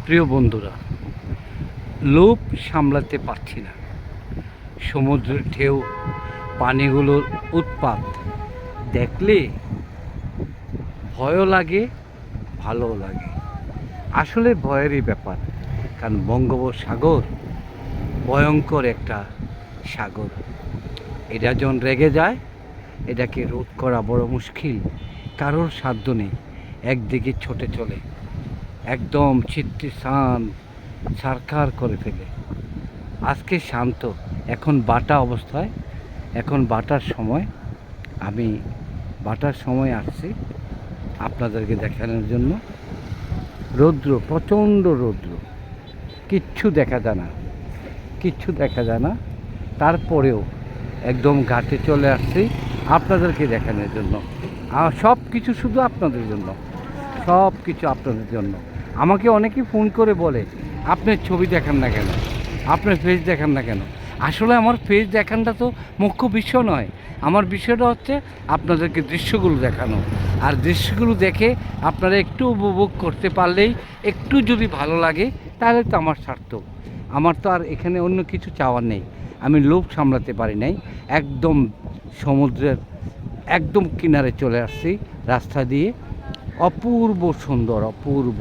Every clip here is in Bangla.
প্রিয় বন্ধুরা, লোভ সামলাতে পারছি না। সমুদ্রের ঢেউ, পানিগুলোর উৎপাত দেখলে ভয়ও লাগে, ভালোও লাগে। আসলে ভয়েরই ব্যাপার, কারণ বঙ্গোপসাগর ভয়ঙ্কর একটা সাগর। এটা যখন রেগে যায়, এটাকে রোধ করা বড় মুশকিল। কারোর সাধ্য নেই, একদিকে ছুটে চলে, একদম চিত্তি সারকার করে ফেলে। আজকে শান্ত, এখন বাটা অবস্থায়, এখন বাটার সময়। আমি বাটার সময় আসছি আপনাদেরকে দেখানোর জন্য। রৌদ্র, প্রচণ্ড রৌদ্র, কিচ্ছু দেখা যায় না, কিচ্ছু দেখা যায় না। তারপরেও একদম ঘাটে চলে আসছি আপনাদেরকে দেখানোর জন্য। সব কিছু শুধু আপনাদের জন্য, সব কিছু আপনাদের জন্য। আমাকে অনেকেই ফোন করে বলে, আপনার ছবি দেখান না কেন, আপনার ফেস দেখান না কেন। আসলে আমার ফেস দেখানটা তো মুখ্য বিষয় নয়। আমার বিষয়টা হচ্ছে আপনাদেরকে দৃশ্যগুলো দেখানো। আর দৃশ্যগুলো দেখে আপনারা একটু উপভোগ করতে পারলেই, একটু যদি ভালো লাগে, তাহলে তো আমার সার্থক। আমার তো আর এখানে অন্য কিছু চাওয়ার নেই। আমি লোভ সামলাতে পারি নাই, একদম সমুদ্রের একদম কিনারে চলে আসছি রাস্তা দিয়ে। অপূর্ব সুন্দর, অপূর্ব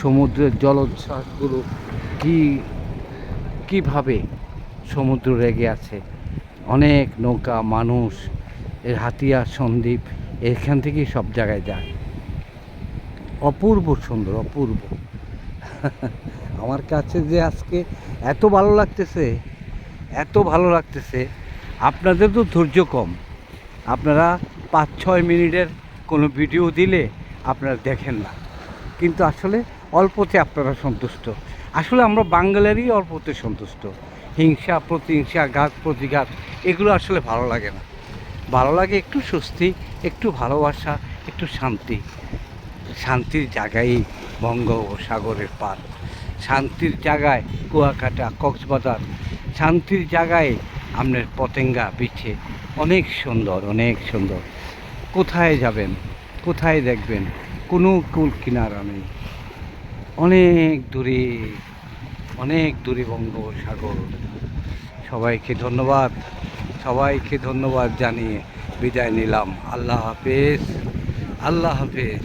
সমুদ্রের জলোচ্ছ্বাসগুলো কীভাবে সমুদ্র রেগে আছে। অনেক নৌকা, মানুষ, এর হাতিয়া সন্দ্বীপ, এখান থেকেই সব জায়গায় যায়। অপূর্ব সুন্দর, অপূর্ব। আমার কাছে যে আজকে এত ভালো লাগতেছে, এত ভালো লাগতেছে। আপনাদের তো ধৈর্য কম, আপনারা 5-6 মিনিটের কোনো ভিডিও দিলে আপনারা দেখেন না, কিন্তু আসলে অল্পতে আপনারা সন্তুষ্ট। আসলে আমরা বাঙালিরই অল্পতে সন্তুষ্ট। হিংসা, প্রতিহিংসা, ঘাত প্রতিঘাত, এগুলো আসলে ভালো লাগে না। ভালো লাগে একটু স্বস্তি, একটু ভালোবাসা, একটু শান্তি। শান্তির জায়গায় বঙ্গোপসাগরের পার, শান্তির জায়গায় কুয়াকাটা, কক্সবাজার, শান্তির জায়গায় আপনার পতেঙ্গা বিচে। অনেক সুন্দর, অনেক সুন্দর। কোথায় যাবেন, কোথায় দেখবেন, কোনো কুল কিনারা নেই। অনেক দূরে, অনেক দূরে বঙ্গোপসাগর। সবাইকে ধন্যবাদ, সবাইকে ধন্যবাদ জানিয়ে বিদায় নিলাম। আল্লাহ হাফেজ, আল্লাহ হাফেজ।